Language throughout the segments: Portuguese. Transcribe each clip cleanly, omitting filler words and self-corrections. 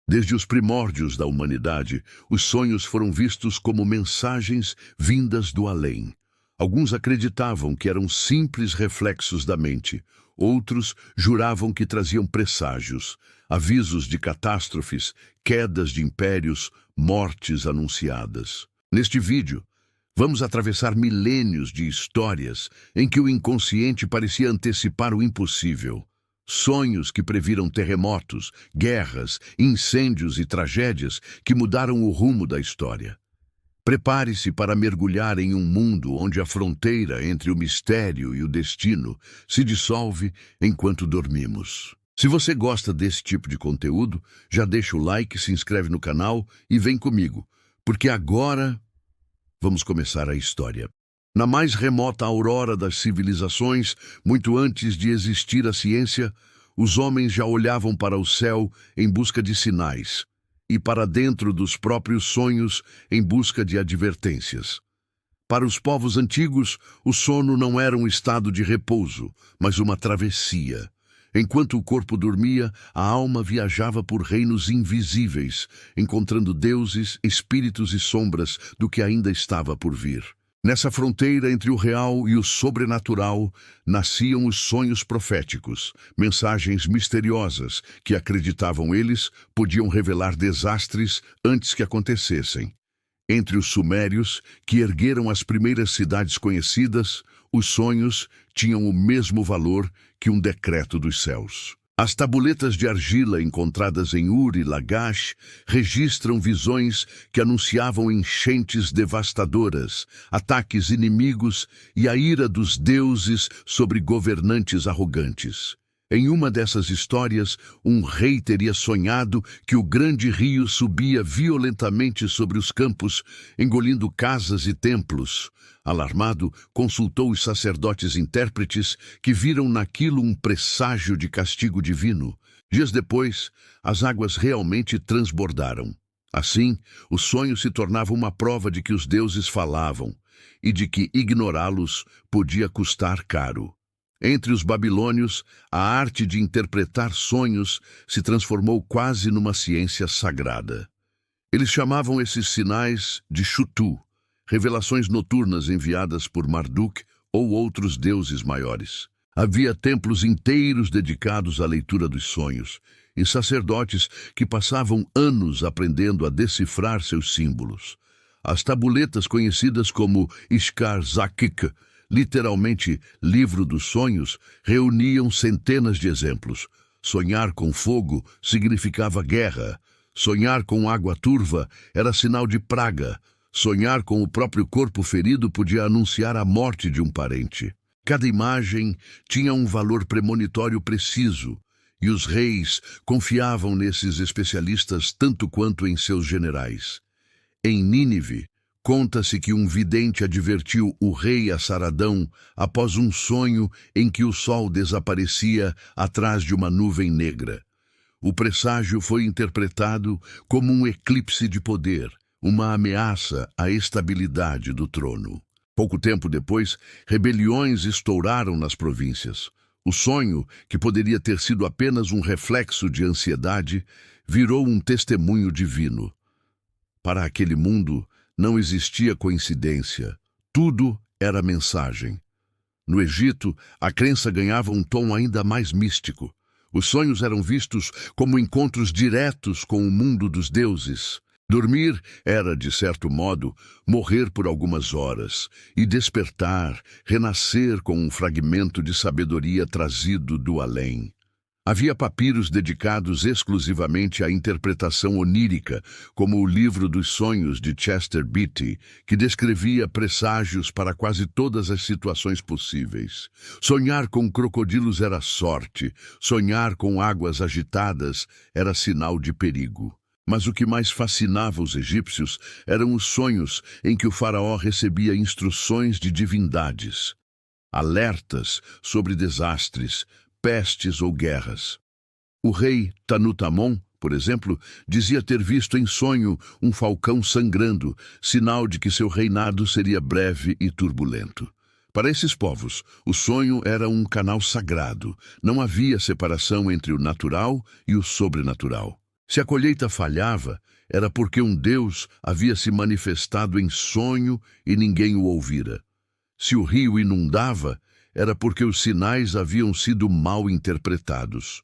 Desde os primórdios da humanidade, os sonhos foram vistos como mensagens vindas do além. Alguns acreditavam que eram simples reflexos da mente. Outros juravam que traziam presságios, avisos de catástrofes, quedas de impérios, mortes anunciadas. Neste vídeo, vamos atravessar milênios de histórias em que o inconsciente parecia antecipar o impossível. Sonhos que previram terremotos, guerras, incêndios e tragédias que mudaram o rumo da história. Prepare-se para mergulhar em um mundo onde a fronteira entre o mistério e o destino se dissolve enquanto dormimos. Se você gosta desse tipo de conteúdo, já deixa o like, se inscreve no canal e vem comigo, porque agora vamos começar a história. Na mais remota aurora das civilizações, muito antes de existir a ciência, os homens já olhavam para o céu em busca de sinais e para dentro dos próprios sonhos em busca de advertências. Para os povos antigos, o sono não era um estado de repouso, mas uma travessia. Enquanto o corpo dormia, a alma viajava por reinos invisíveis, encontrando deuses, espíritos e sombras do que ainda estava por vir. Nessa fronteira entre o real e o sobrenatural, nasciam os sonhos proféticos, mensagens misteriosas que, acreditavam eles, podiam revelar desastres antes que acontecessem. Entre os sumérios, que ergueram as primeiras cidades conhecidas, os sonhos tinham o mesmo valor que um decreto dos céus. As tabuletas de argila encontradas em Ur e Lagash registram visões que anunciavam enchentes devastadoras, ataques inimigos e a ira dos deuses sobre governantes arrogantes. Em uma dessas histórias, um rei teria sonhado que o grande rio subia violentamente sobre os campos, engolindo casas e templos. Alarmado, consultou os sacerdotes intérpretes que viram naquilo um presságio de castigo divino. Dias depois, as águas realmente transbordaram. Assim, o sonho se tornava uma prova de que os deuses falavam e de que ignorá-los podia custar caro. Entre os babilônios, a arte de interpretar sonhos se transformou quase numa ciência sagrada. Eles chamavam esses sinais de Shutu, revelações noturnas enviadas por Marduk ou outros deuses maiores. Havia templos inteiros dedicados à leitura dos sonhos, e sacerdotes que passavam anos aprendendo a decifrar seus símbolos. As tabuletas conhecidas como Ishkar Zakik, literalmente livro dos sonhos, reuniam centenas de exemplos. Sonhar com fogo significava guerra. Sonhar com água turva era sinal de praga. Sonhar com o próprio corpo ferido podia anunciar a morte de um parente. Cada imagem tinha um valor premonitório preciso, e os reis confiavam nesses especialistas tanto quanto em seus generais. Em Nínive, conta-se que um vidente advertiu o rei Assaradão após um sonho em que o sol desaparecia atrás de uma nuvem negra. O presságio foi interpretado como um eclipse de poder, uma ameaça à estabilidade do trono. Pouco tempo depois, rebeliões estouraram nas províncias. O sonho, que poderia ter sido apenas um reflexo de ansiedade, virou um testemunho divino. Para aquele mundo, não existia coincidência. Tudo era mensagem. No Egito, a crença ganhava um tom ainda mais místico. Os sonhos eram vistos como encontros diretos com o mundo dos deuses. Dormir era, de certo modo, morrer por algumas horas e despertar, renascer com um fragmento de sabedoria trazido do além. Havia papiros dedicados exclusivamente à interpretação onírica, como o Livro dos Sonhos de Chester Beatty, que descrevia presságios para quase todas as situações possíveis. Sonhar com crocodilos era sorte, sonhar com águas agitadas era sinal de perigo. Mas o que mais fascinava os egípcios eram os sonhos em que o faraó recebia instruções de divindades, alertas sobre desastres, pestes ou guerras. O rei Tanutamon, por exemplo, dizia ter visto em sonho um falcão sangrando, sinal de que seu reinado seria breve e turbulento. Para esses povos, o sonho era um canal sagrado. Não havia separação entre o natural e o sobrenatural. Se a colheita falhava, era porque um Deus havia se manifestado em sonho e ninguém o ouvira. Se o rio inundava, era porque os sinais haviam sido mal interpretados.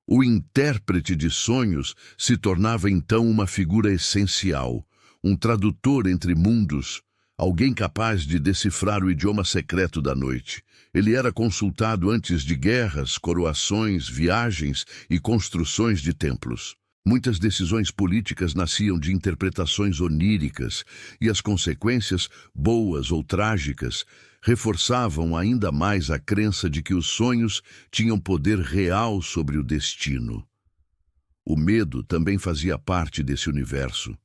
O intérprete de sonhos se tornava então uma figura essencial, um tradutor entre mundos, alguém capaz de decifrar o idioma secreto da noite. Ele era consultado antes de guerras, coroações, viagens e construções de templos. Muitas decisões políticas nasciam de interpretações oníricas, e as consequências, boas ou trágicas, reforçavam ainda mais a crença de que os sonhos tinham poder real sobre o destino. O medo também fazia parte desse universo.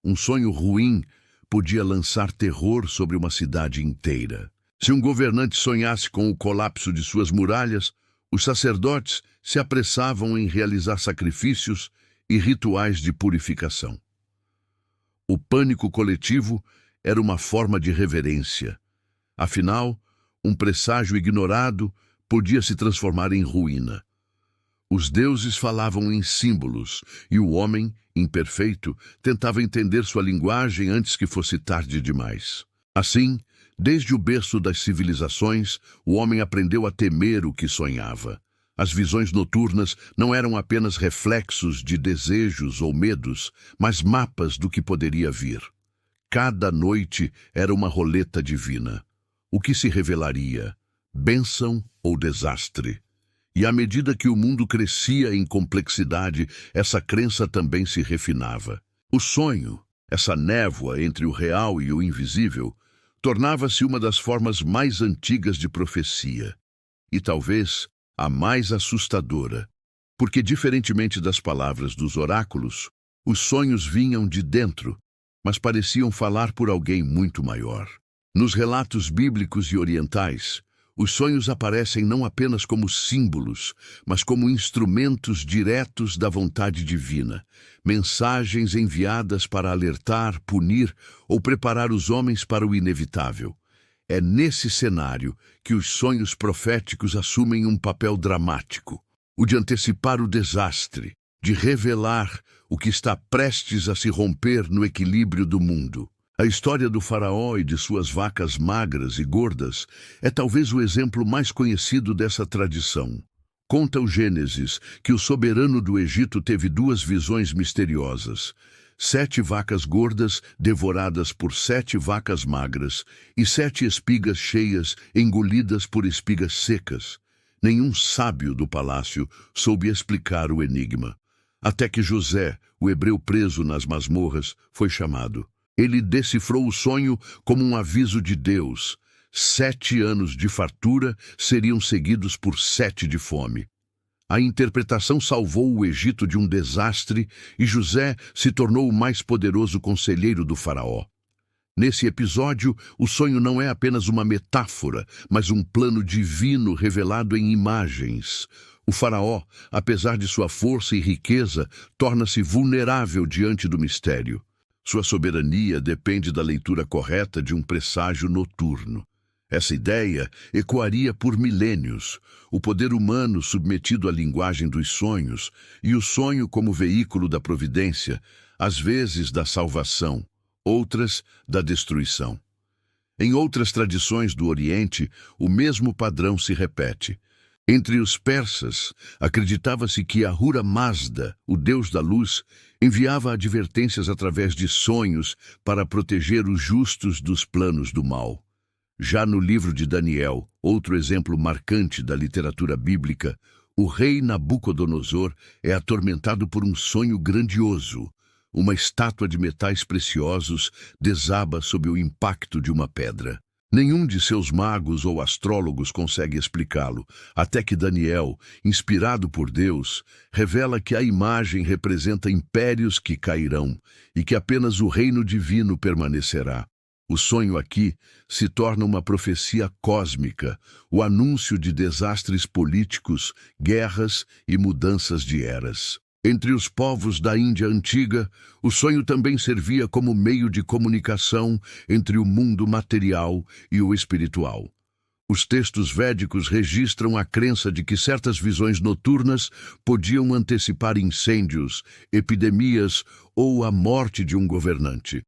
Um sonho ruim podia lançar terror sobre uma cidade inteira. Se um governante sonhasse com o colapso de suas muralhas, os sacerdotes se apressavam em realizar sacrifícios e rituais de purificação. O pânico coletivo era uma forma de reverência. Afinal, um presságio ignorado podia se transformar em ruína. Os deuses falavam em símbolos, e o homem, imperfeito, tentava entender sua linguagem antes que fosse tarde demais. Assim, desde o berço das civilizações, o homem aprendeu a temer o que sonhava. As visões noturnas não eram apenas reflexos de desejos ou medos, mas mapas do que poderia vir. Cada noite era uma roleta divina. O que se revelaria? Bênção ou desastre? E à medida que o mundo crescia em complexidade, essa crença também se refinava. O sonho, essa névoa entre o real e o invisível, tornava-se uma das formas mais antigas de profecia. E talvez a mais assustadora, porque, diferentemente das palavras dos oráculos, os sonhos vinham de dentro, mas pareciam falar por alguém muito maior. Nos relatos bíblicos e orientais, os sonhos aparecem não apenas como símbolos, mas como instrumentos diretos da vontade divina, mensagens enviadas para alertar, punir ou preparar os homens para o inevitável. É nesse cenário que os sonhos proféticos assumem um papel dramático, o de antecipar o desastre, de revelar o que está prestes a se romper no equilíbrio do mundo. A história do faraó e de suas vacas magras e gordas é talvez o exemplo mais conhecido dessa tradição. Conta o Gênesis que o soberano do Egito teve duas visões misteriosas: 7 vacas gordas devoradas por 7 vacas magras e 7 espigas cheias engolidas por espigas secas. Nenhum sábio do palácio soube explicar o enigma, até que José, o hebreu preso nas masmorras, foi chamado. Ele decifrou o sonho como um aviso de Deus. 7 anos de fartura seriam seguidos por 7 de fome. A interpretação salvou o Egito de um desastre e José se tornou o mais poderoso conselheiro do faraó. Nesse episódio, o sonho não é apenas uma metáfora, mas um plano divino revelado em imagens. O faraó, apesar de sua força e riqueza, torna-se vulnerável diante do mistério. Sua soberania depende da leitura correta de um presságio noturno. Essa ideia ecoaria por milênios, o poder humano submetido à linguagem dos sonhos e o sonho como veículo da providência, às vezes da salvação, outras da destruição. Em outras tradições do Oriente, o mesmo padrão se repete. Entre os persas, acreditava-se que Ahura Mazda, o deus da luz, enviava advertências através de sonhos para proteger os justos dos planos do mal. Já no livro de Daniel, outro exemplo marcante da literatura bíblica, o rei Nabucodonosor é atormentado por um sonho grandioso. Uma estátua de metais preciosos desaba sob o impacto de uma pedra. Nenhum de seus magos ou astrólogos consegue explicá-lo, até que Daniel, inspirado por Deus, revela que a imagem representa impérios que cairão e que apenas o reino divino permanecerá. O sonho aqui se torna uma profecia cósmica, o anúncio de desastres políticos, guerras e mudanças de eras. Entre os povos da Índia antiga, o sonho também servia como meio de comunicação entre o mundo material e o espiritual. Os textos védicos registram a crença de que certas visões noturnas podiam antecipar incêndios, epidemias ou a morte de um governante.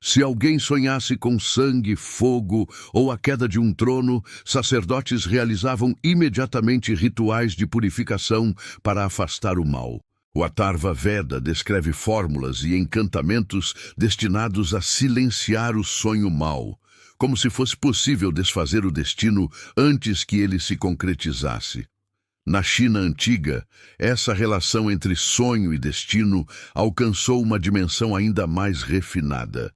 Se alguém sonhasse com sangue, fogo ou a queda de um trono, sacerdotes realizavam imediatamente rituais de purificação para afastar o mal. O Atharva Veda descreve fórmulas e encantamentos destinados a silenciar o sonho mau, como se fosse possível desfazer o destino antes que ele se concretizasse. Na China antiga, essa relação entre sonho e destino alcançou uma dimensão ainda mais refinada.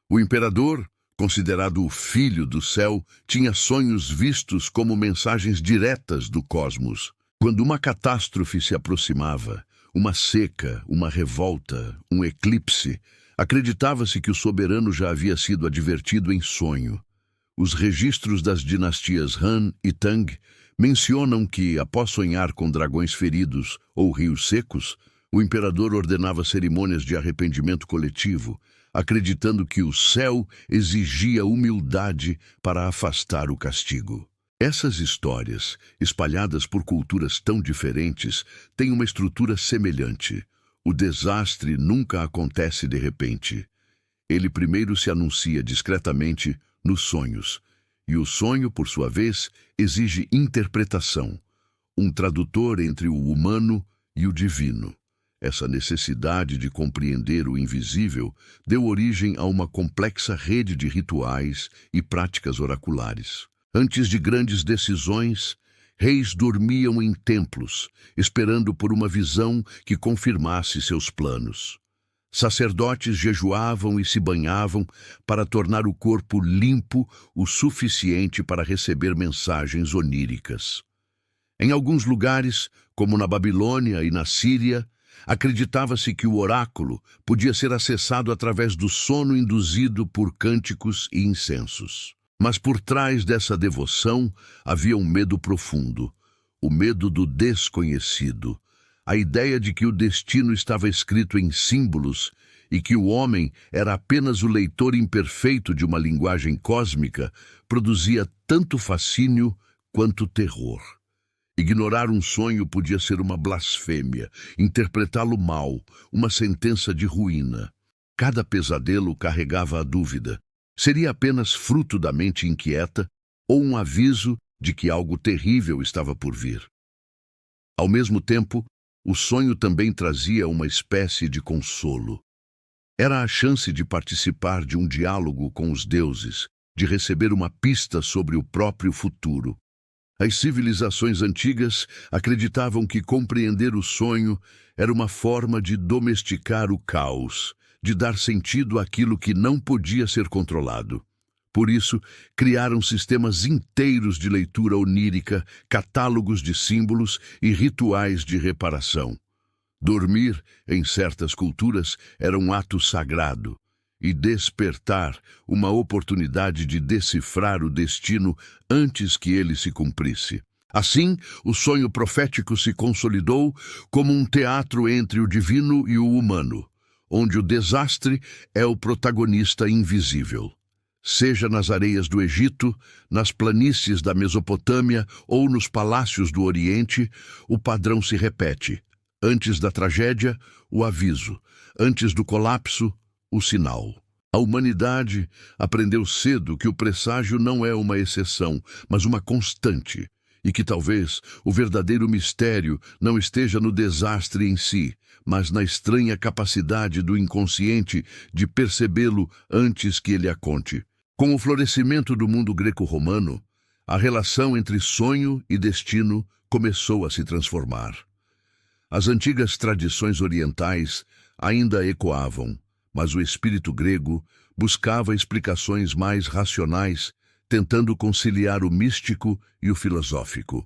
O imperador, considerado o filho do céu, tinha sonhos vistos como mensagens diretas do cosmos. Quando uma catástrofe se aproximava, uma seca, uma revolta, um eclipse, acreditava-se que o soberano já havia sido advertido em sonho. Os registros das dinastias Han e Tang mencionam que, após sonhar com dragões feridos ou rios secos, o imperador ordenava cerimônias de arrependimento coletivo, acreditando que o céu exigia humildade para afastar o castigo. Essas histórias, espalhadas por culturas tão diferentes, têm uma estrutura semelhante. O desastre nunca acontece de repente. Ele primeiro se anuncia discretamente nos sonhos, e o sonho, por sua vez, exige interpretação, um tradutor entre o humano e o divino. Essa necessidade de compreender o invisível deu origem a uma complexa rede de rituais e práticas oraculares. Antes de grandes decisões, reis dormiam em templos, esperando por uma visão que confirmasse seus planos. Sacerdotes jejuavam e se banhavam para tornar o corpo limpo o suficiente para receber mensagens oníricas. Em alguns lugares, como na Babilônia e na Síria, acreditava-se que o oráculo podia ser acessado através do sono induzido por cânticos e incensos. Mas por trás dessa devoção havia um medo profundo, o medo do desconhecido, a ideia de que o destino estava escrito em símbolos e que o homem era apenas o leitor imperfeito de uma linguagem cósmica produzia tanto fascínio quanto terror. Ignorar um sonho podia ser uma blasfêmia, interpretá-lo mal, uma sentença de ruína. Cada pesadelo carregava a dúvida. Seria apenas fruto da mente inquieta ou um aviso de que algo terrível estava por vir? Ao mesmo tempo, o sonho também trazia uma espécie de consolo. Era a chance de participar de um diálogo com os deuses, de receber uma pista sobre o próprio futuro. As civilizações antigas acreditavam que compreender o sonho era uma forma de domesticar o caos, de dar sentido àquilo que não podia ser controlado. Por isso, criaram sistemas inteiros de leitura onírica, catálogos de símbolos e rituais de reparação. Dormir, em certas culturas, era um ato sagrado, e despertar uma oportunidade de decifrar o destino antes que ele se cumprisse. Assim, o sonho profético se consolidou como um teatro entre o divino e o humano, onde o desastre é o protagonista invisível. Seja nas areias do Egito, nas planícies da Mesopotâmia ou nos palácios do Oriente, o padrão se repete. Antes da tragédia, o aviso. Antes do colapso, o sinal. A humanidade aprendeu cedo que o presságio não é uma exceção, mas uma constante, e que talvez o verdadeiro mistério não esteja no desastre em si, mas na estranha capacidade do inconsciente de percebê-lo antes que ele aconte. Com o florescimento do mundo greco-romano, a relação entre sonho e destino começou a se transformar. As antigas tradições orientais ainda ecoavam, mas o espírito grego buscava explicações mais racionais, tentando conciliar o místico e o filosófico.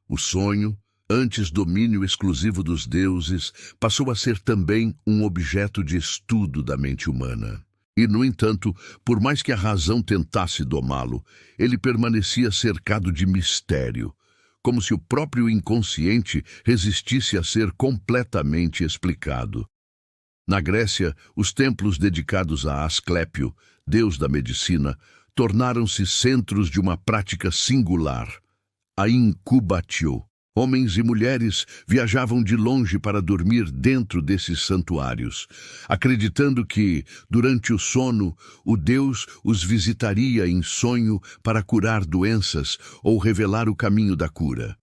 O sonho, antes domínio exclusivo dos deuses, passou a ser também um objeto de estudo da mente humana. E, no entanto, por mais que a razão tentasse domá-lo, ele permanecia cercado de mistério, como se o próprio inconsciente resistisse a ser completamente explicado. Na Grécia, os templos dedicados a Asclépio, deus da medicina, tornaram-se centros de uma prática singular, a incubatio. Homens e mulheres viajavam de longe para dormir dentro desses santuários, acreditando que, durante o sono, o Deus os visitaria em sonho para curar doenças ou revelar o caminho da cura.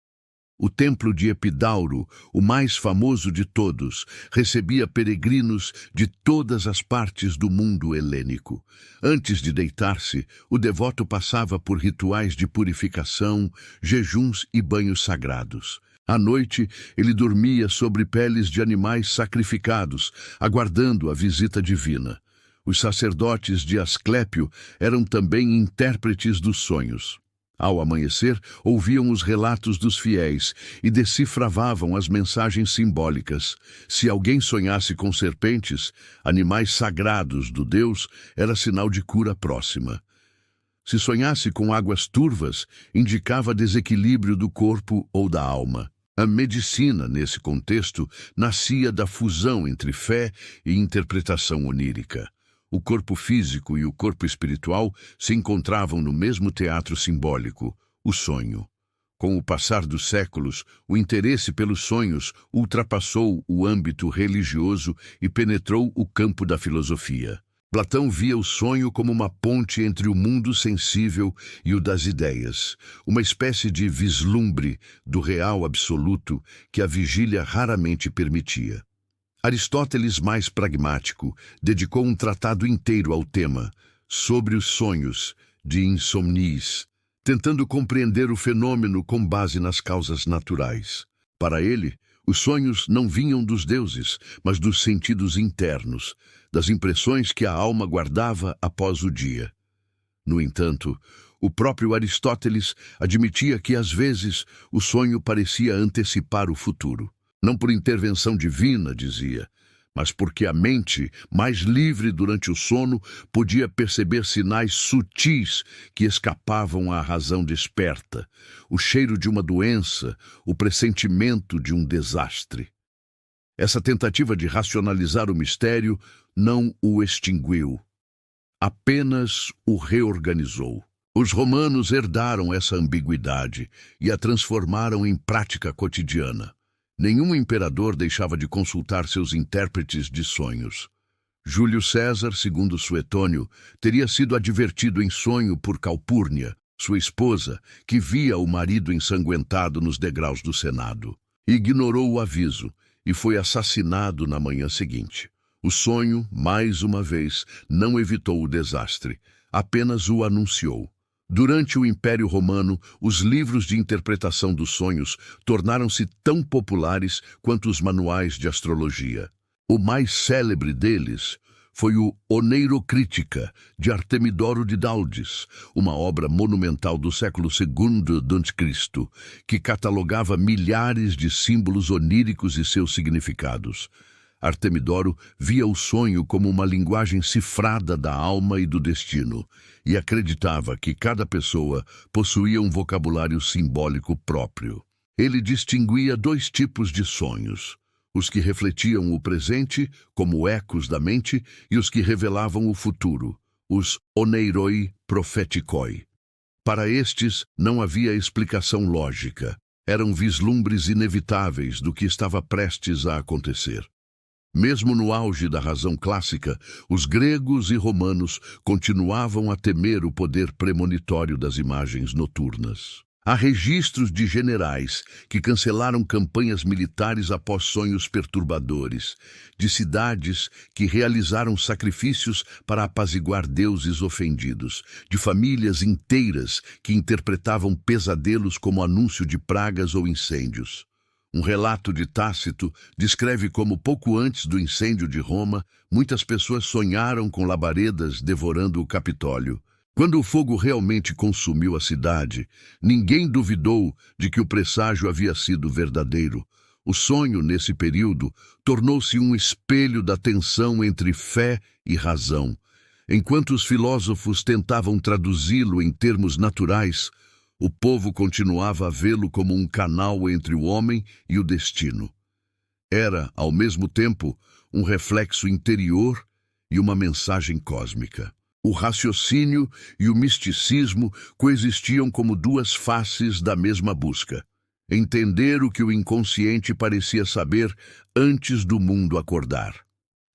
O templo de Epidauro, o mais famoso de todos, recebia peregrinos de todas as partes do mundo helênico. Antes de deitar-se, o devoto passava por rituais de purificação, jejuns e banhos sagrados. À noite, ele dormia sobre peles de animais sacrificados, aguardando a visita divina. Os sacerdotes de Asclépio eram também intérpretes dos sonhos. Ao amanhecer, ouviam os relatos dos fiéis e decifravam as mensagens simbólicas. Se alguém sonhasse com serpentes, animais sagrados do Deus, era sinal de cura próxima. Se sonhasse com águas turvas, indicava desequilíbrio do corpo ou da alma. A medicina, nesse contexto, nascia da fusão entre fé e interpretação onírica. O corpo físico e o corpo espiritual se encontravam no mesmo teatro simbólico, o sonho. Com o passar dos séculos, o interesse pelos sonhos ultrapassou o âmbito religioso e penetrou o campo da filosofia. Platão via o sonho como uma ponte entre o mundo sensível e o das ideias, uma espécie de vislumbre do real absoluto que a vigília raramente permitia. Aristóteles, mais pragmático, dedicou um tratado inteiro ao tema, sobre os sonhos, de Insomniis, tentando compreender o fenômeno com base nas causas naturais. Para ele, os sonhos não vinham dos deuses, mas dos sentidos internos, das impressões que a alma guardava após o dia. No entanto, o próprio Aristóteles admitia que, às vezes, o sonho parecia antecipar o futuro. Não por intervenção divina, dizia, mas porque a mente, mais livre durante o sono, podia perceber sinais sutis que escapavam à razão desperta, o cheiro de uma doença, o pressentimento de um desastre. Essa tentativa de racionalizar o mistério não o extinguiu, apenas o reorganizou. Os romanos herdaram essa ambiguidade e a transformaram em prática cotidiana. Nenhum imperador deixava de consultar seus intérpretes de sonhos. Júlio César, segundo Suetônio, teria sido advertido em sonho por Calpurnia, sua esposa, que via o marido ensanguentado nos degraus do Senado. Ignorou o aviso e foi assassinado na manhã seguinte. O sonho, mais uma vez, não evitou o desastre, apenas o anunciou. Durante o Império Romano, os livros de interpretação dos sonhos tornaram-se tão populares quanto os manuais de astrologia. O mais célebre deles foi o Oneirocrítica, de Artemidoro de Daudes, uma obra monumental do século II d.C., que catalogava milhares de símbolos oníricos e seus significados. Artemidoro via o sonho como uma linguagem cifrada da alma e do destino, e acreditava que cada pessoa possuía um vocabulário simbólico próprio. Ele distinguia dois tipos de sonhos: os que refletiam o presente, como ecos da mente, e os que revelavam o futuro, os oneiroi prophetikoi. Para estes, não havia explicação lógica. Eram vislumbres inevitáveis do que estava prestes a acontecer. Mesmo no auge da razão clássica, os gregos e romanos continuavam a temer o poder premonitório das imagens noturnas. Há registros de generais que cancelaram campanhas militares após sonhos perturbadores, de cidades que realizaram sacrifícios para apaziguar deuses ofendidos, de famílias inteiras que interpretavam pesadelos como anúncio de pragas ou incêndios. Um relato de Tácito descreve como, pouco antes do incêndio de Roma, muitas pessoas sonharam com labaredas devorando o Capitólio. Quando o fogo realmente consumiu a cidade, ninguém duvidou de que o presságio havia sido verdadeiro. O sonho, nesse período, tornou-se um espelho da tensão entre fé e razão. Enquanto os filósofos tentavam traduzi-lo em termos naturais, o povo continuava a vê-lo como um canal entre o homem e o destino. Era, ao mesmo tempo, um reflexo interior e uma mensagem cósmica. O raciocínio e o misticismo coexistiam como duas faces da mesma busca. Entender o que o inconsciente parecia saber antes do mundo acordar.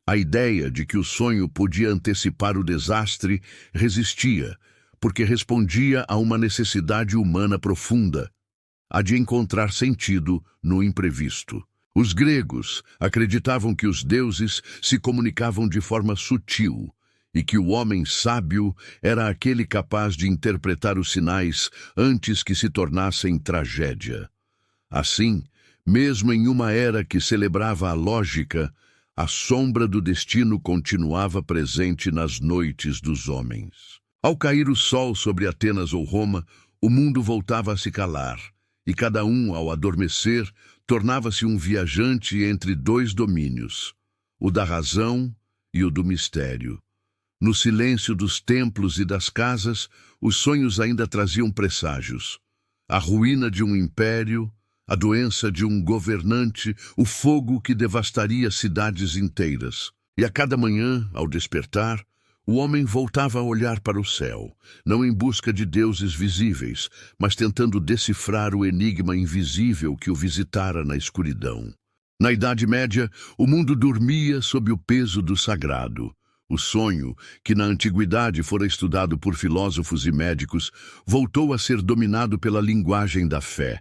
A ideia de que o sonho podia antecipar o desastre resistia, porque respondia a uma necessidade humana profunda, a de encontrar sentido no imprevisto. Os gregos acreditavam que os deuses se comunicavam de forma sutil e que o homem sábio era aquele capaz de interpretar os sinais antes que se tornassem tragédia. Assim, mesmo em uma era que celebrava a lógica, a sombra do destino continuava presente nas noites dos homens. Ao cair o sol sobre Atenas ou Roma, o mundo voltava a se calar, e cada um, ao adormecer, tornava-se um viajante entre dois domínios, o da razão e o do mistério. No silêncio dos templos e das casas, os sonhos ainda traziam presságios. A ruína de um império, a doença de um governante, o fogo que devastaria cidades inteiras. E a cada manhã, ao despertar, o homem voltava a olhar para o céu, não em busca de deuses visíveis, mas tentando decifrar o enigma invisível que o visitara na escuridão. Na Idade Média, o mundo dormia sob o peso do sagrado. O sonho, que na antiguidade fora estudado por filósofos e médicos, voltou a ser dominado pela linguagem da fé.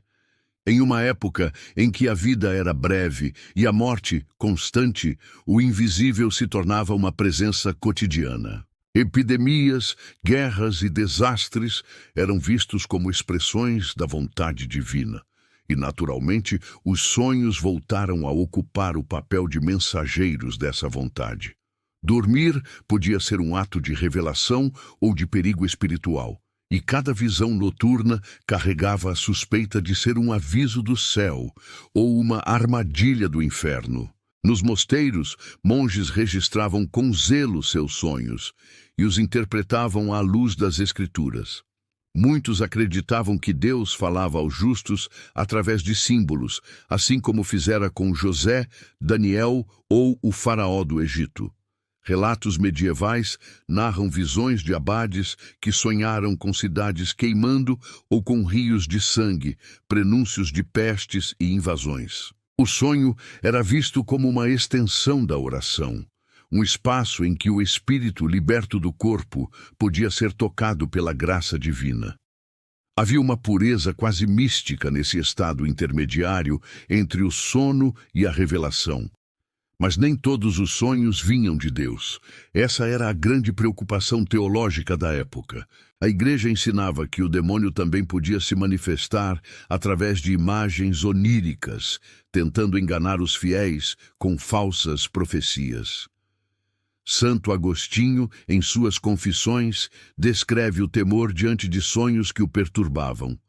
Em uma época em que a vida era breve e a morte constante, o invisível se tornava uma presença cotidiana. Epidemias, guerras e desastres eram vistos como expressões da vontade divina. E, naturalmente, os sonhos voltaram a ocupar o papel de mensageiros dessa vontade. Dormir podia ser um ato de revelação ou de perigo espiritual, e cada visão noturna carregava a suspeita de ser um aviso do céu ou uma armadilha do inferno. Nos mosteiros, monges registravam com zelo seus sonhos e os interpretavam à luz das Escrituras. Muitos acreditavam que Deus falava aos justos através de símbolos, assim como fizera com José, Daniel ou o faraó do Egito. Relatos medievais narram visões de abades que sonharam com cidades queimando ou com rios de sangue, prenúncios de pestes e invasões. O sonho era visto como uma extensão da oração, um espaço em que o espírito liberto do corpo podia ser tocado pela graça divina. Havia uma pureza quase mística nesse estado intermediário entre o sono e a revelação. Mas nem todos os sonhos vinham de Deus. Essa era a grande preocupação teológica da época. A igreja ensinava que o demônio também podia se manifestar através de imagens oníricas, tentando enganar os fiéis com falsas profecias. Santo Agostinho, em suas Confissões, descreve o temor diante de sonhos que o perturbavam.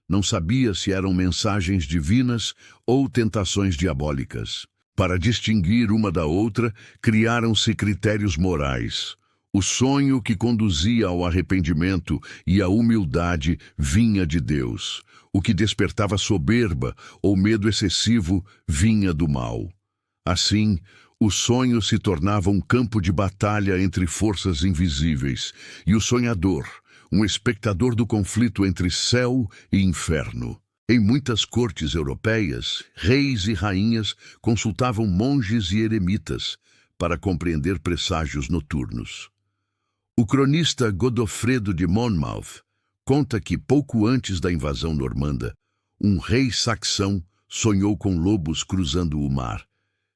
Não sabia se eram mensagens divinas ou tentações diabólicas. Para distinguir uma da outra, criaram-se critérios morais. O sonho que conduzia ao arrependimento e à humildade vinha de Deus. O que despertava soberba ou medo excessivo vinha do mal. Assim, o sonho se tornava um campo de batalha entre forças invisíveis, e o sonhador, um espectador do conflito entre céu e inferno. Em muitas cortes europeias, reis e rainhas consultavam monges e eremitas para compreender presságios noturnos. O cronista Godofredo de Monmouth conta que, pouco antes da invasão normanda, um rei saxão sonhou com lobos cruzando o mar,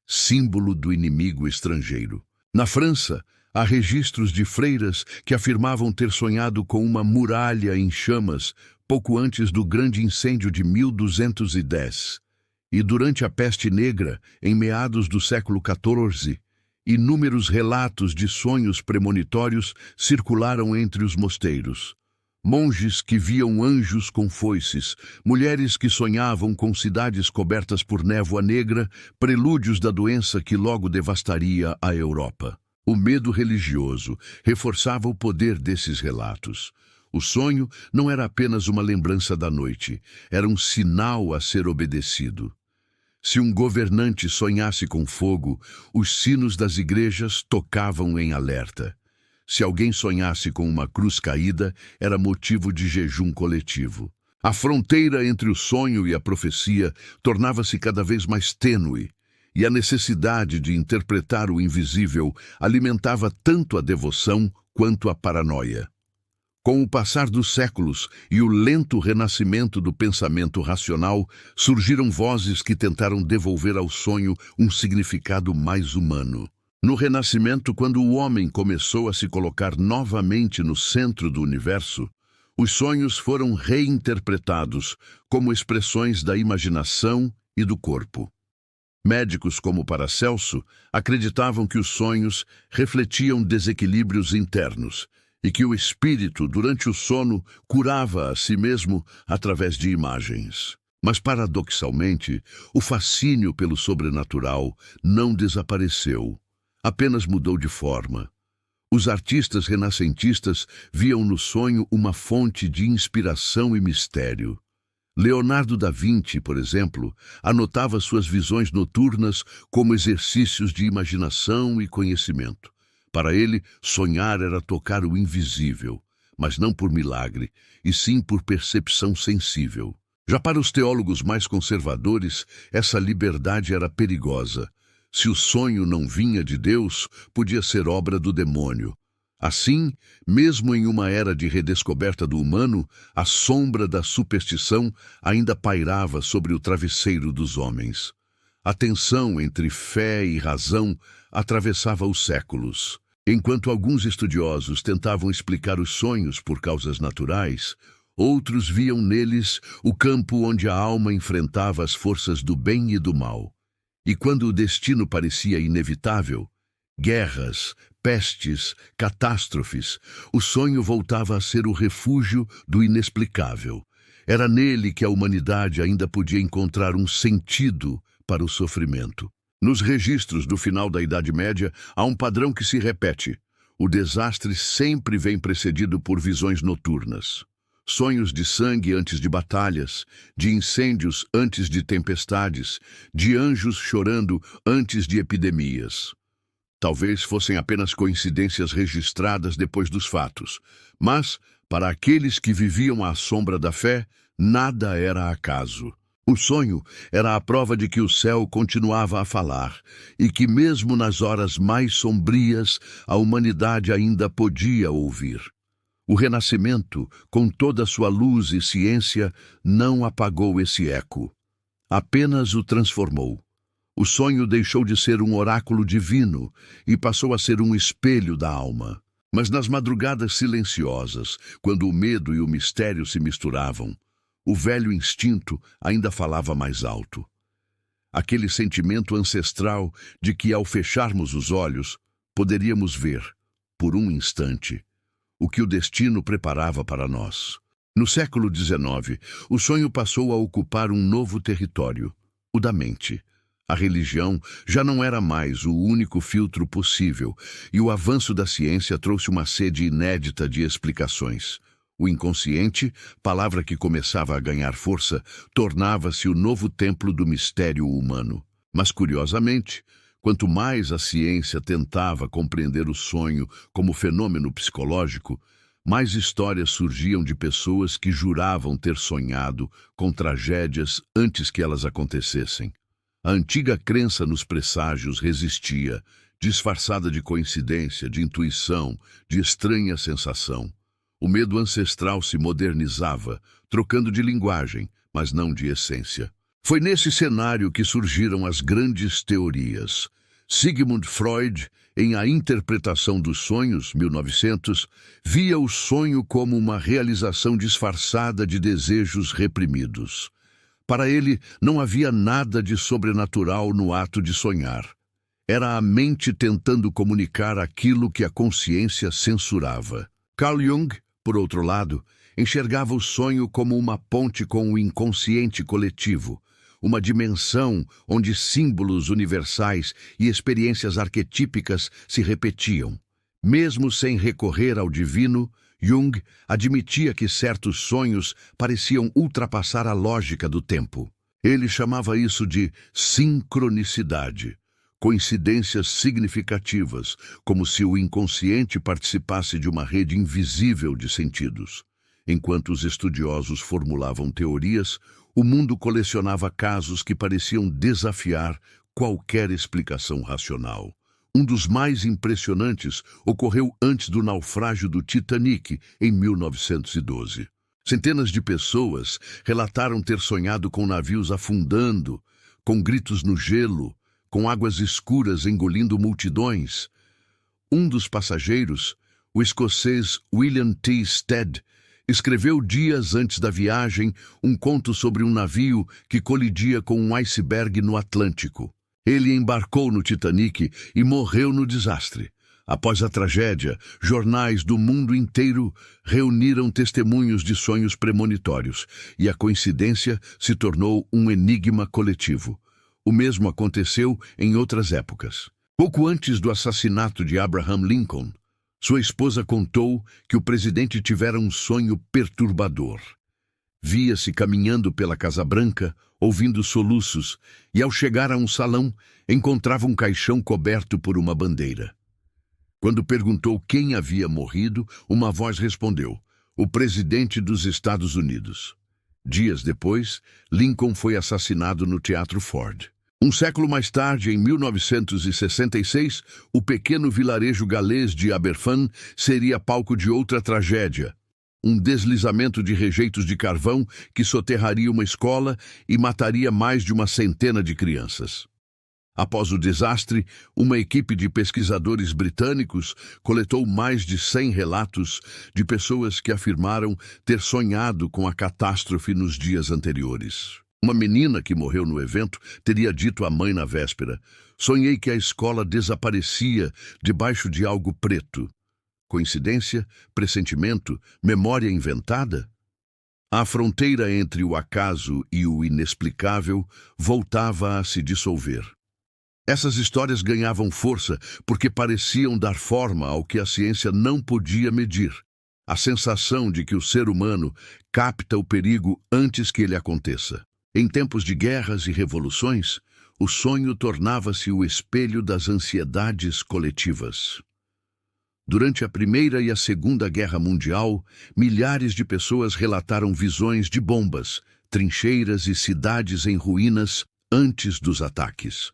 símbolo do inimigo estrangeiro. Na França, há registros de freiras que afirmavam ter sonhado com uma muralha em chamas pouco antes do grande incêndio de 1210. E durante a peste negra, em meados do século XIV, inúmeros relatos de sonhos premonitórios circularam entre os mosteiros. Monges que viam anjos com foices, mulheres que sonhavam com cidades cobertas por névoa negra, prelúdios da doença que logo devastaria a Europa. O medo religioso reforçava o poder desses relatos. O sonho não era apenas uma lembrança da noite, era um sinal a ser obedecido. Se um governante sonhasse com fogo, os sinos das igrejas tocavam em alerta. Se alguém sonhasse com uma cruz caída, era motivo de jejum coletivo. A fronteira entre o sonho e a profecia tornava-se cada vez mais tênue, e a necessidade de interpretar o invisível alimentava tanto a devoção quanto a paranoia. Com o passar dos séculos e o lento renascimento do pensamento racional, surgiram vozes que tentaram devolver ao sonho um significado mais humano. No Renascimento, quando o homem começou a se colocar novamente no centro do universo, os sonhos foram reinterpretados como expressões da imaginação e do corpo. Médicos como Paracelso acreditavam que os sonhos refletiam desequilíbrios internos e que o espírito, durante o sono, curava a si mesmo através de imagens. Mas, paradoxalmente, o fascínio pelo sobrenatural não desapareceu, apenas mudou de forma. Os artistas renascentistas viam no sonho uma fonte de inspiração e mistério. Leonardo da Vinci, por exemplo, anotava suas visões noturnas como exercícios de imaginação e conhecimento. Para ele, sonhar era tocar o invisível, mas não por milagre, e sim por percepção sensível. Já para os teólogos mais conservadores, essa liberdade era perigosa. Se o sonho não vinha de Deus, podia ser obra do demônio. Assim, mesmo em uma era de redescoberta do humano, a sombra da superstição ainda pairava sobre o travesseiro dos homens. A tensão entre fé e razão atravessava os séculos. Enquanto alguns estudiosos tentavam explicar os sonhos por causas naturais, outros viam neles o campo onde a alma enfrentava as forças do bem e do mal. E quando o destino parecia inevitável, guerras, pestes, catástrofes, o sonho voltava a ser o refúgio do inexplicável. Era nele que a humanidade ainda podia encontrar um sentido para o sofrimento. Nos registros do final da Idade Média, há um padrão que se repete. O desastre sempre vem precedido por visões noturnas. Sonhos de sangue antes de batalhas, de incêndios antes de tempestades, de anjos chorando antes de epidemias. Talvez fossem apenas coincidências registradas depois dos fatos, mas, para aqueles que viviam à sombra da fé, nada era acaso. O sonho era a prova de que o céu continuava a falar e que, mesmo nas horas mais sombrias, a humanidade ainda podia ouvir. O Renascimento, com toda a sua luz e ciência, não apagou esse eco. Apenas o transformou. O sonho deixou de ser um oráculo divino e passou a ser um espelho da alma. Mas nas madrugadas silenciosas, quando o medo e o mistério se misturavam, o velho instinto ainda falava mais alto. Aquele sentimento ancestral de que, ao fecharmos os olhos, poderíamos ver, por um instante, o que o destino preparava para nós. No século XIX, o sonho passou a ocupar um novo território, o da mente. A religião já não era mais o único filtro possível, e o avanço da ciência trouxe uma sede inédita de explicações. O inconsciente, palavra que começava a ganhar força, tornava-se o novo templo do mistério humano. Mas, curiosamente, quanto mais a ciência tentava compreender o sonho como fenômeno psicológico, mais histórias surgiam de pessoas que juravam ter sonhado com tragédias antes que elas acontecessem. A antiga crença nos presságios resistia, disfarçada de coincidência, de intuição, de estranha sensação. O medo ancestral se modernizava, trocando de linguagem, mas não de essência. Foi nesse cenário que surgiram as grandes teorias. Sigmund Freud, em A Interpretação dos Sonhos, 1900, via o sonho como uma realização disfarçada de desejos reprimidos. Para ele, não havia nada de sobrenatural no ato de sonhar. Era a mente tentando comunicar aquilo que a consciência censurava. Carl Jung, por outro lado, enxergava o sonho como uma ponte com o inconsciente coletivo, uma dimensão onde símbolos universais e experiências arquetípicas se repetiam. Mesmo sem recorrer ao divino, Jung admitia que certos sonhos pareciam ultrapassar a lógica do tempo. Ele chamava isso de sincronicidade, coincidências significativas, como se o inconsciente participasse de uma rede invisível de sentidos. Enquanto os estudiosos formulavam teorias, o mundo colecionava casos que pareciam desafiar qualquer explicação racional. Um dos mais impressionantes ocorreu antes do naufrágio do Titanic, em 1912. Centenas de pessoas relataram ter sonhado com navios afundando, com gritos no gelo, com águas escuras engolindo multidões. Um dos passageiros, o escocês William T. Stead, escreveu dias antes da viagem um conto sobre um navio que colidia com um iceberg no Atlântico. Ele embarcou no Titanic e morreu no desastre. Após a tragédia, jornais do mundo inteiro reuniram testemunhos de sonhos premonitórios, e a coincidência se tornou um enigma coletivo. O mesmo aconteceu em outras épocas. Pouco antes do assassinato de Abraham Lincoln, sua esposa contou que o presidente tivera um sonho perturbador. Via-se caminhando pela Casa Branca, ouvindo soluços, e ao chegar a um salão, encontrava um caixão coberto por uma bandeira. Quando perguntou quem havia morrido, uma voz respondeu: o presidente dos Estados Unidos. Dias depois, Lincoln foi assassinado no Teatro Ford. Um século mais tarde, em 1966, o pequeno vilarejo galês de Aberfan seria palco de outra tragédia. Um deslizamento de rejeitos de carvão que soterraria uma escola e mataria mais de uma centena de crianças. Após o desastre, uma equipe de pesquisadores britânicos coletou mais de 100 relatos de pessoas que afirmaram ter sonhado com a catástrofe nos dias anteriores. Uma menina que morreu no evento teria dito à mãe na véspera: sonhei que a escola desaparecia debaixo de algo preto. Coincidência? Pressentimento? Memória inventada? A fronteira entre o acaso e o inexplicável voltava a se dissolver. Essas histórias ganhavam força porque pareciam dar forma ao que a ciência não podia medir: a sensação de que o ser humano capta o perigo antes que ele aconteça. Em tempos de guerras e revoluções, o sonho tornava-se o espelho das ansiedades coletivas. Durante a Primeira e a Segunda Guerra Mundial, milhares de pessoas relataram visões de bombas, trincheiras e cidades em ruínas antes dos ataques.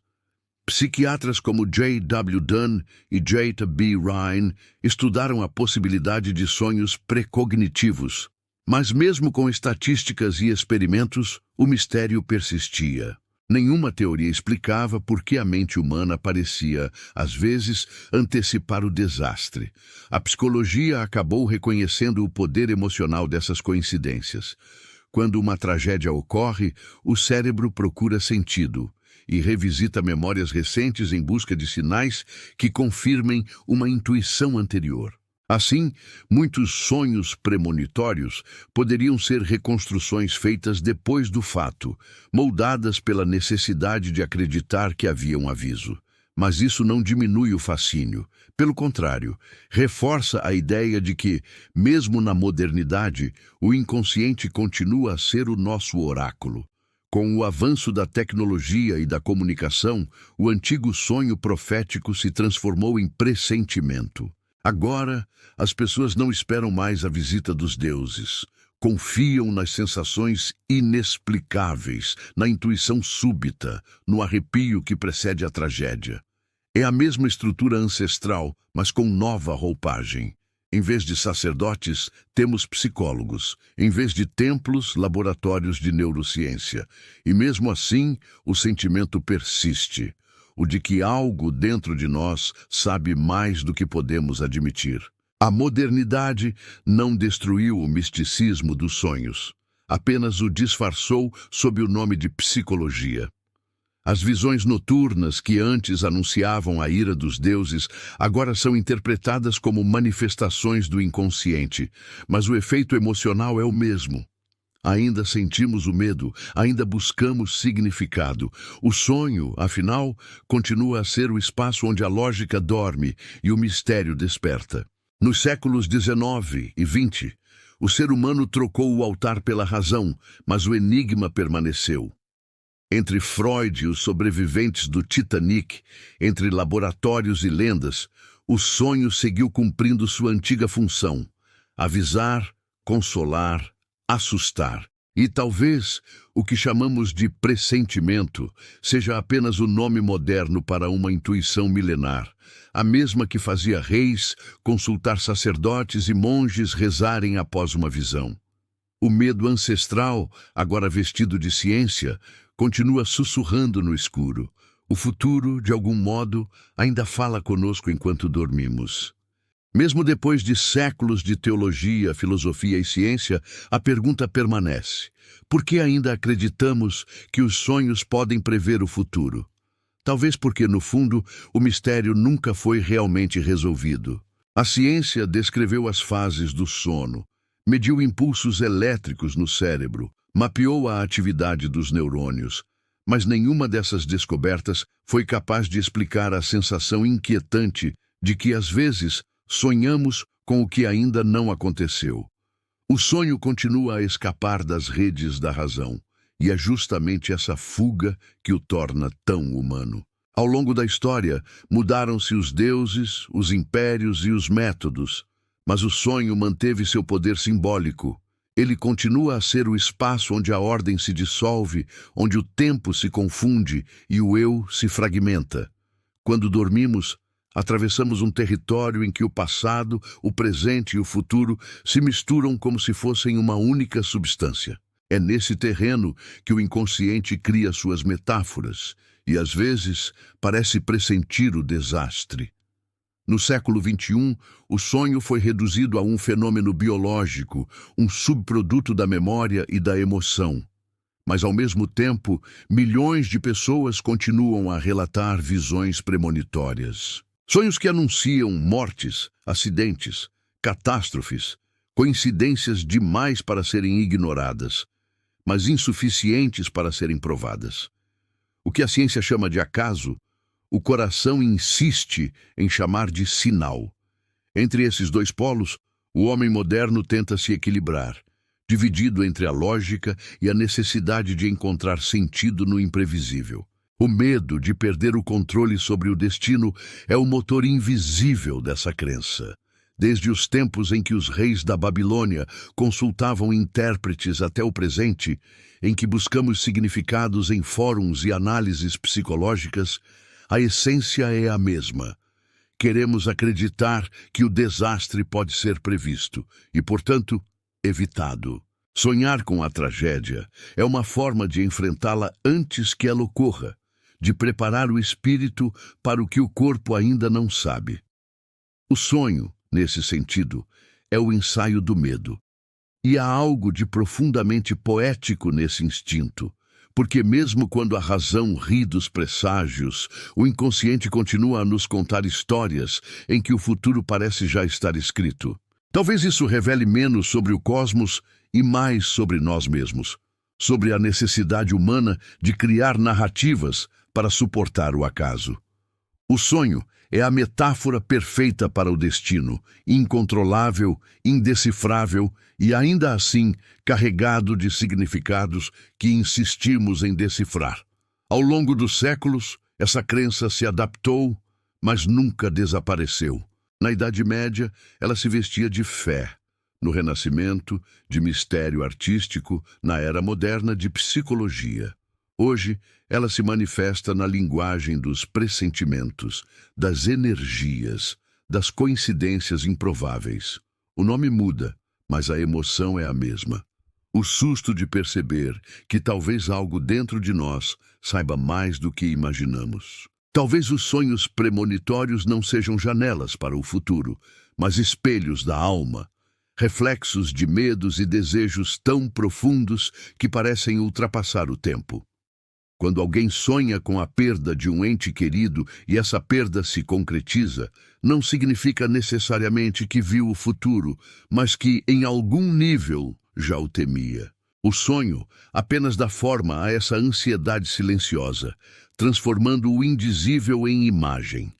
Psiquiatras como J. W. Dunn e J. B. Ryan estudaram a possibilidade de sonhos precognitivos, mas mesmo com estatísticas e experimentos, o mistério persistia. Nenhuma teoria explicava por que a mente humana parecia, às vezes, antecipar o desastre. A psicologia acabou reconhecendo o poder emocional dessas coincidências. Quando uma tragédia ocorre, o cérebro procura sentido e revisita memórias recentes em busca de sinais que confirmem uma intuição anterior. Assim, muitos sonhos premonitórios poderiam ser reconstruções feitas depois do fato, moldadas pela necessidade de acreditar que havia um aviso. Mas isso não diminui o fascínio. Pelo contrário, reforça a ideia de que, mesmo na modernidade, o inconsciente continua a ser o nosso oráculo. Com o avanço da tecnologia e da comunicação, o antigo sonho profético se transformou em pressentimento. Agora, as pessoas não esperam mais a visita dos deuses. Confiam nas sensações inexplicáveis, na intuição súbita, no arrepio que precede a tragédia. É a mesma estrutura ancestral, mas com nova roupagem. Em vez de sacerdotes, temos psicólogos. Em vez de templos, laboratórios de neurociência. E mesmo assim, o sentimento persiste. O de que algo dentro de nós sabe mais do que podemos admitir. A modernidade não destruiu o misticismo dos sonhos, apenas o disfarçou sob o nome de psicologia. As visões noturnas que antes anunciavam a ira dos deuses agora são interpretadas como manifestações do inconsciente, mas o efeito emocional é o mesmo. Ainda sentimos o medo, ainda buscamos significado. O sonho, afinal, continua a ser o espaço onde a lógica dorme e o mistério desperta. Nos séculos XIX e XX, o ser humano trocou o altar pela razão, mas o enigma permaneceu. Entre Freud e os sobreviventes do Titanic, entre laboratórios e lendas, o sonho seguiu cumprindo sua antiga função: avisar, consolar, assustar. E talvez o que chamamos de pressentimento seja apenas o nome moderno para uma intuição milenar, a mesma que fazia reis consultar sacerdotes e monges rezarem após uma visão. O medo ancestral, agora vestido de ciência, continua sussurrando no escuro. O futuro, de algum modo, ainda fala conosco enquanto dormimos. Mesmo depois de séculos de teologia, filosofia e ciência, a pergunta permanece: por que ainda acreditamos que os sonhos podem prever o futuro? Talvez porque, no fundo, o mistério nunca foi realmente resolvido. A ciência descreveu as fases do sono, mediu impulsos elétricos no cérebro, mapeou a atividade dos neurônios, mas nenhuma dessas descobertas foi capaz de explicar a sensação inquietante de que, às vezes, sonhamos com o que ainda não aconteceu. O sonho continua a escapar das redes da razão, e é justamente essa fuga que o torna tão humano. Ao longo da história, mudaram-se os deuses, os impérios e os métodos, mas o sonho manteve seu poder simbólico. Ele continua a ser o espaço onde a ordem se dissolve, onde o tempo se confunde e o eu se fragmenta. Quando dormimos, atravessamos um território em que o passado, o presente e o futuro se misturam como se fossem uma única substância. É nesse terreno que o inconsciente cria suas metáforas e, às vezes, parece pressentir o desastre. No século XXI, o sonho foi reduzido a um fenômeno biológico, um subproduto da memória e da emoção. Mas, ao mesmo tempo, milhões de pessoas continuam a relatar visões premonitórias. Sonhos que anunciam mortes, acidentes, catástrofes, coincidências demais para serem ignoradas, mas insuficientes para serem provadas. O que a ciência chama de acaso, o coração insiste em chamar de sinal. Entre esses dois polos, o homem moderno tenta se equilibrar, dividido entre a lógica e a necessidade de encontrar sentido no imprevisível. O medo de perder o controle sobre o destino é o motor invisível dessa crença. Desde os tempos em que os reis da Babilônia consultavam intérpretes até o presente, em que buscamos significados em fóruns e análises psicológicas, a essência é a mesma. Queremos acreditar que o desastre pode ser previsto e, portanto, evitado. Sonhar com a tragédia é uma forma de enfrentá-la antes que ela ocorra, de preparar o espírito para o que o corpo ainda não sabe. O sonho, nesse sentido, é o ensaio do medo. E há algo de profundamente poético nesse instinto, porque mesmo quando a razão ri dos presságios, o inconsciente continua a nos contar histórias em que o futuro parece já estar escrito. Talvez isso revele menos sobre o cosmos e mais sobre nós mesmos, sobre a necessidade humana de criar narrativas para suportar o acaso. O sonho é a metáfora perfeita para o destino, incontrolável, indecifrável e ainda assim carregado de significados que insistimos em decifrar. Ao longo dos séculos, essa crença se adaptou, mas nunca desapareceu. Na Idade Média, ela se vestia de fé. No Renascimento, de mistério artístico. Na Era Moderna, de psicologia. Hoje, ela se manifesta na linguagem dos pressentimentos, das energias, das coincidências improváveis. O nome muda, mas a emoção é a mesma. O susto de perceber que talvez algo dentro de nós saiba mais do que imaginamos. Talvez os sonhos premonitórios não sejam janelas para o futuro, mas espelhos da alma, reflexos de medos e desejos tão profundos que parecem ultrapassar o tempo. Quando alguém sonha com a perda de um ente querido e essa perda se concretiza, não significa necessariamente que viu o futuro, mas que, em algum nível, já o temia. O sonho apenas dá forma a essa ansiedade silenciosa, transformando o indizível em imagem.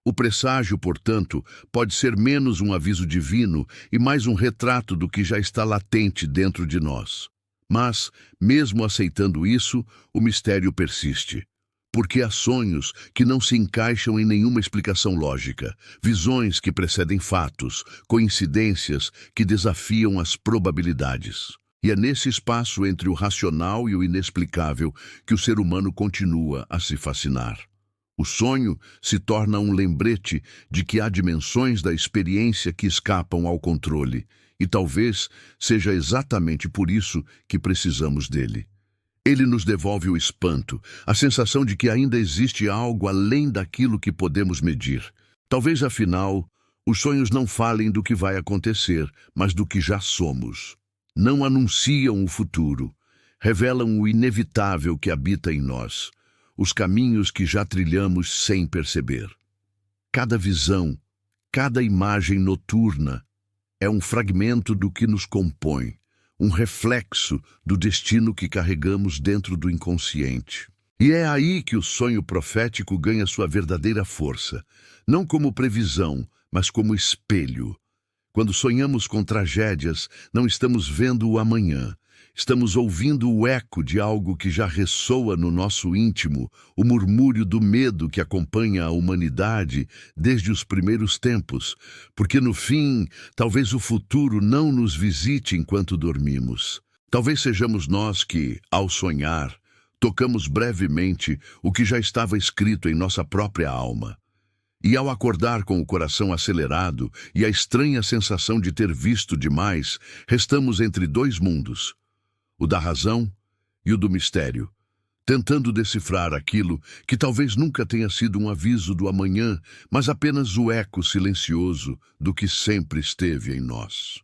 O presságio, portanto, pode ser menos um aviso divino e mais um retrato do que já está latente dentro de nós. Mas, mesmo aceitando isso, o mistério persiste. Porque há sonhos que não se encaixam em nenhuma explicação lógica, visões que precedem fatos, coincidências que desafiam as probabilidades. E é nesse espaço entre o racional e o inexplicável que o ser humano continua a se fascinar. O sonho se torna um lembrete de que há dimensões da experiência que escapam ao controle, e talvez seja exatamente por isso que precisamos dele. Ele nos devolve o espanto, a sensação de que ainda existe algo além daquilo que podemos medir. Talvez, afinal, os sonhos não falem do que vai acontecer, mas do que já somos. Não anunciam o futuro, revelam o inevitável que habita em nós, os caminhos que já trilhamos sem perceber. Cada visão, cada imagem noturna é um fragmento do que nos compõe, um reflexo do destino que carregamos dentro do inconsciente. E é aí que o sonho profético ganha sua verdadeira força, não como previsão, mas como espelho. Quando sonhamos com tragédias, não estamos vendo o amanhã. Estamos ouvindo o eco de algo que já ressoa no nosso íntimo, o murmúrio do medo que acompanha a humanidade desde os primeiros tempos, porque no fim, talvez o futuro não nos visite enquanto dormimos. Talvez sejamos nós que, ao sonhar, tocamos brevemente o que já estava escrito em nossa própria alma. E ao acordar com o coração acelerado e a estranha sensação de ter visto demais, restamos entre dois mundos, o da razão e o do mistério, tentando decifrar aquilo que talvez nunca tenha sido um aviso do amanhã, mas apenas o eco silencioso do que sempre esteve em nós.